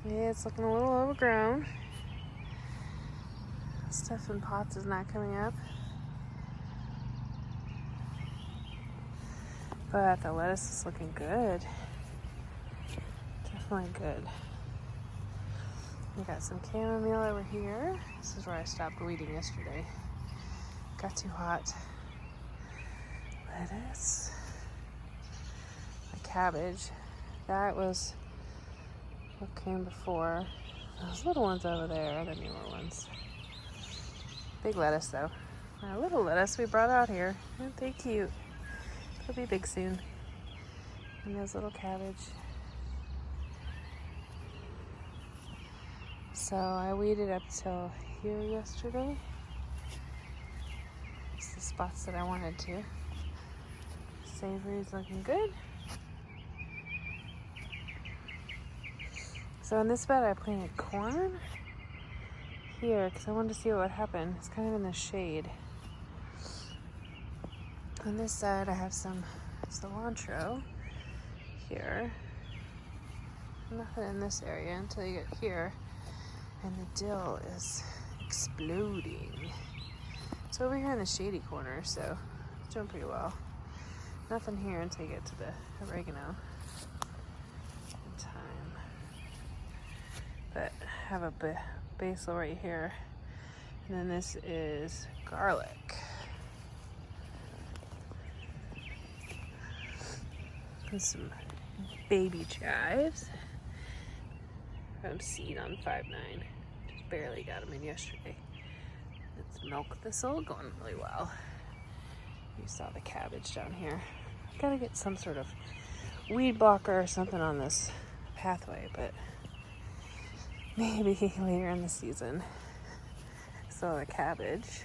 Yeah, it's looking a little overgrown. Stuff in pots is not coming up. But the lettuce is looking good. Definitely good. We got some chamomile over here. This is where I stopped weeding yesterday. Got too hot. Lettuce. The cabbage. That was what came before. Those little ones over there are the newer ones. Big lettuce though. Our little lettuce we brought out here. Aren't they cute? They'll be big soon. And those little cabbage. So I weeded up till here yesterday. It's the spots that I wanted to. Savory's looking good. So in this bed I planted corn here because I wanted to see what would happen. It's kind of in the shade. On this side I have some cilantro here. Nothing in this area until you get here. And the dill is exploding. It's over here in the shady corner, so it's doing pretty well. Nothing here until you get to the oregano and thyme. But I have a basil right here. And then this is garlic. And some baby chives. From seed on 5.9. Just barely got them in yesterday. It's milk thistle going really well. You saw the cabbage down here. Gotta get some sort of weed blocker or something on this pathway, but maybe later in the season. So the cabbage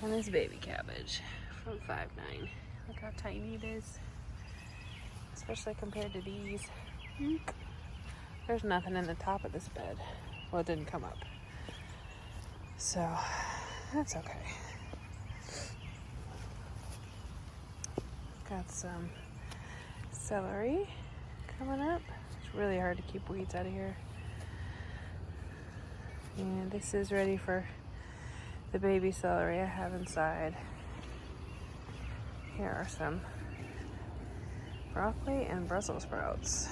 and this baby cabbage from 5.9. Look how tiny it is, especially compared to these. There's nothing in the top of this bed. Well, it didn't come up. So, that's okay. Got some celery coming up. It's really hard to keep weeds out of here. And this is ready for the baby celery I have inside. Here are some broccoli and Brussels sprouts,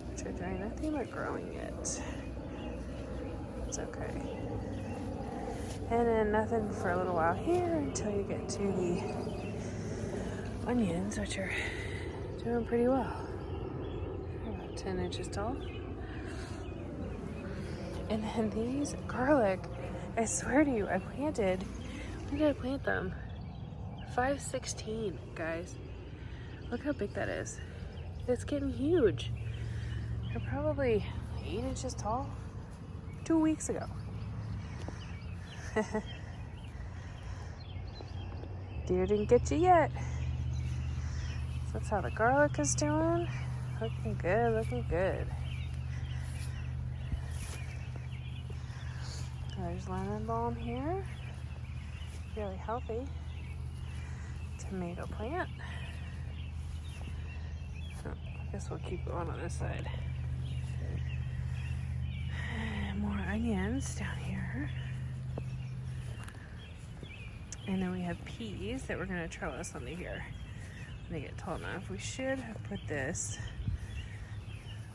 which are doing nothing but growing yet. It's okay. And then nothing for a little while here until you get to the onions, which are doing pretty well. They're about 10 inches tall. And then these garlic, I swear to you, I planted, when did I plant them? 5/16, guys. Look how big that is. It's getting huge. They're probably 8 inches tall. 2 weeks ago. Deer didn't get you yet. So that's how the garlic is doing. Looking good, looking good. There's lemon balm here. Really healthy. Tomato plant. Oh, I guess we'll keep going on this side. More onions down here. And then we have peas that we're going to trellis onto here when they get tall enough. We should have put this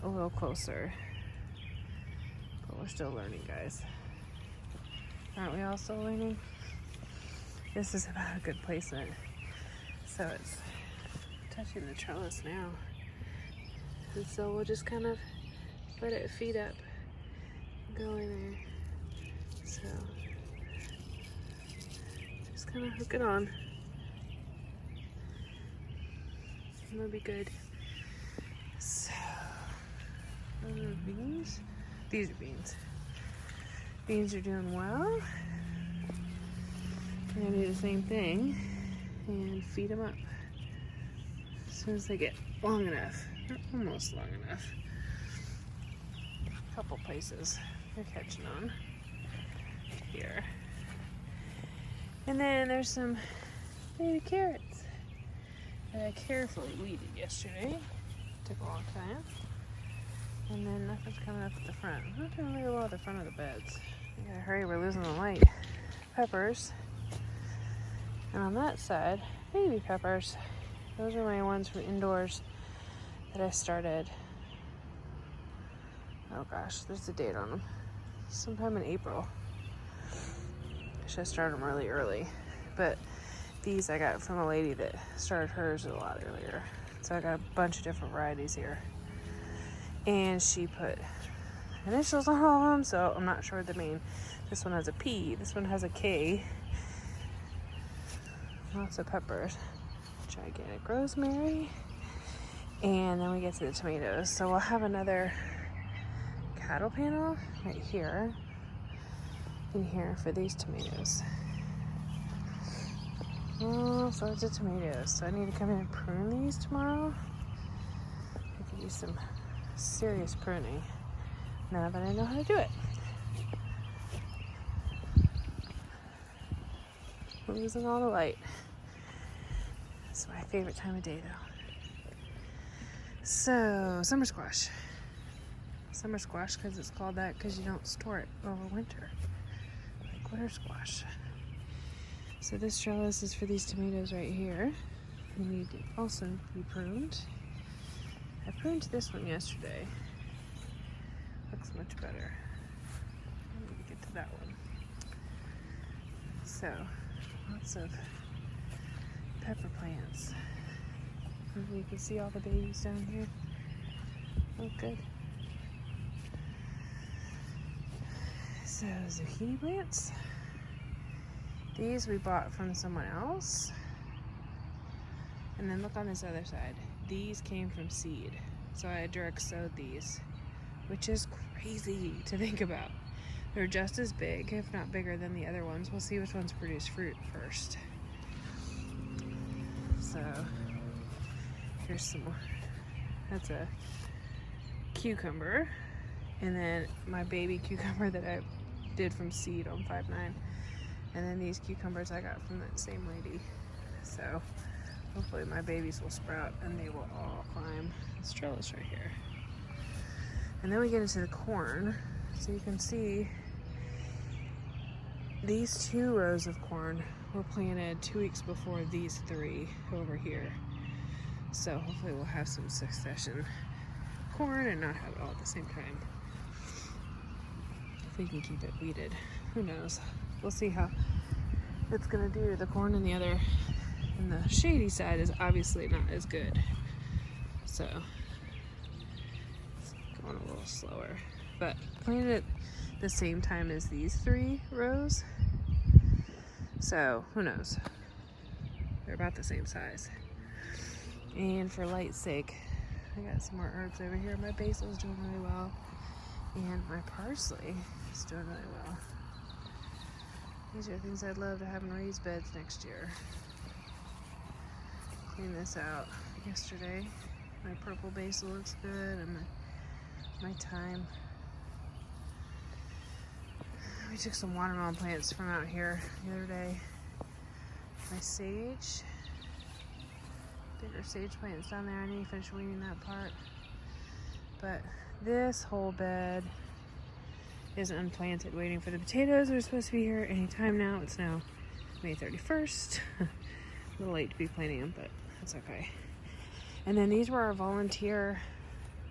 a little closer. But we're still learning, guys. Aren't we all still learning? This is about a good placement. So it's touching the trellis now. And so we'll just kind of let it feed up. Go in there. So just kind of hook it on. And it'll be good. So those are beans. These are beans. Beans are doing well. I'm gonna do the same thing and feed them up as soon as they get long enough. They're almost long enough. A couple places they're catching on here. And then there's some baby carrots that I carefully weeded yesterday. Took a long time. And then and nothing's coming up at the front. I'm not doing really well at the front of the beds. I gotta hurry, we're losing the light. Peppers. And on that side, baby peppers. Those are my ones from indoors that I started. Oh gosh, there's a date on them. Sometime in April. I should have started them really early. But these I got from a lady that started hers a lot earlier. So I got a bunch of different varieties here. And she put initials on all of them, so I'm not sure what they mean. This one has a P, this one has a K. Lots of peppers. Gigantic rosemary. And then we get to the tomatoes. So we'll have another cattle panel right here in here for these tomatoes. All sorts of tomatoes. So I need to come in and prune these tomorrow. I could use some serious pruning now that I know how to do it. Losing all the light. It's my favorite time of day though. So, summer squash. Summer squash because it's called that because you don't store it over winter. Like winter squash. So this trellis is for these tomatoes right here. They need to also be pruned. I pruned this one yesterday. Looks much better. I need to get to that one. So, lots of pepper plants. You can see all the babies down here. Oh, good. So, zucchini plants. These we bought from someone else. And then look on this other side. These came from seed. So I direct sowed these, which is crazy to think about. They're just as big, if not bigger than the other ones. We'll see which ones produce fruit first. So here's some more. That's a cucumber. And then my baby cucumber that I did from seed on 5.9. And then these cucumbers I got from that same lady. So hopefully my babies will sprout and they will all climb this trellis right here. And then we get into the corn. So you can see these 2 rows of corn were planted 2 weeks before these 3 over here. So hopefully we'll have some succession corn and not have it all at the same time. If we can keep it weeded. Who knows? We'll see how it's gonna do. The corn in the other, and the shady side is obviously not as good. So it's going a little slower. But planted it the same time as these 3 rows. So who knows? They're about the same size. And for light's sake, I got some more herbs over here. My basil is doing really well. And my parsley is doing really well. These are things I'd love to have in raised beds next year. Cleaned this out yesterday. My purple basil looks good, and my thyme. We took some watermelon plants from out here the other day. My sage. Bigger sage plants down there. I need to finish weeding that part. But this whole bed is unplanted, waiting for the potatoes. They're supposed to be here anytime now. It's now May 31st. A little late to be planting them, but that's okay. And then these were our volunteer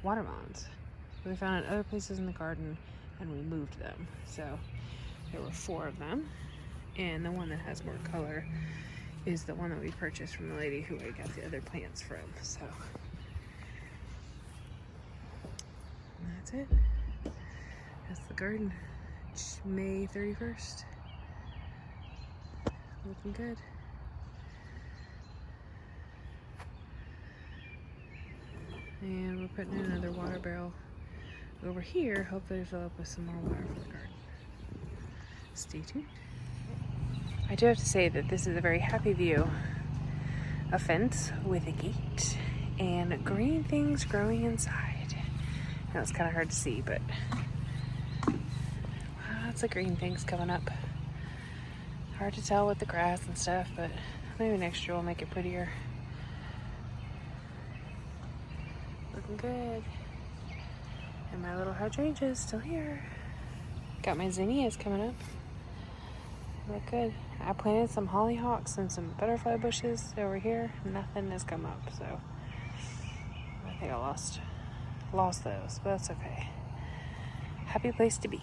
watermelons. We found in other places in the garden and we moved them. So there were 4 of them. And the one that has more color is the one that we purchased from the lady who I got the other plants from. So that's it. That's the garden. It's May 31st. Looking good. And we're putting in another water barrel over here. Hopefully to fill up with some more water for the garden. Stay tuned. I do have to say that this is a very happy view. A fence with a gate and green things growing inside. Now it's kind of hard to see, but lots of green things coming up. Hard to tell with the grass and stuff, but maybe next year we'll make it prettier. Looking good. And my little hydrangeas still here. Got my zinnias coming up. They look good. I planted some hollyhocks and some butterfly bushes over here. Nothing has come up, so I think I lost those, but that's okay. Happy place to be.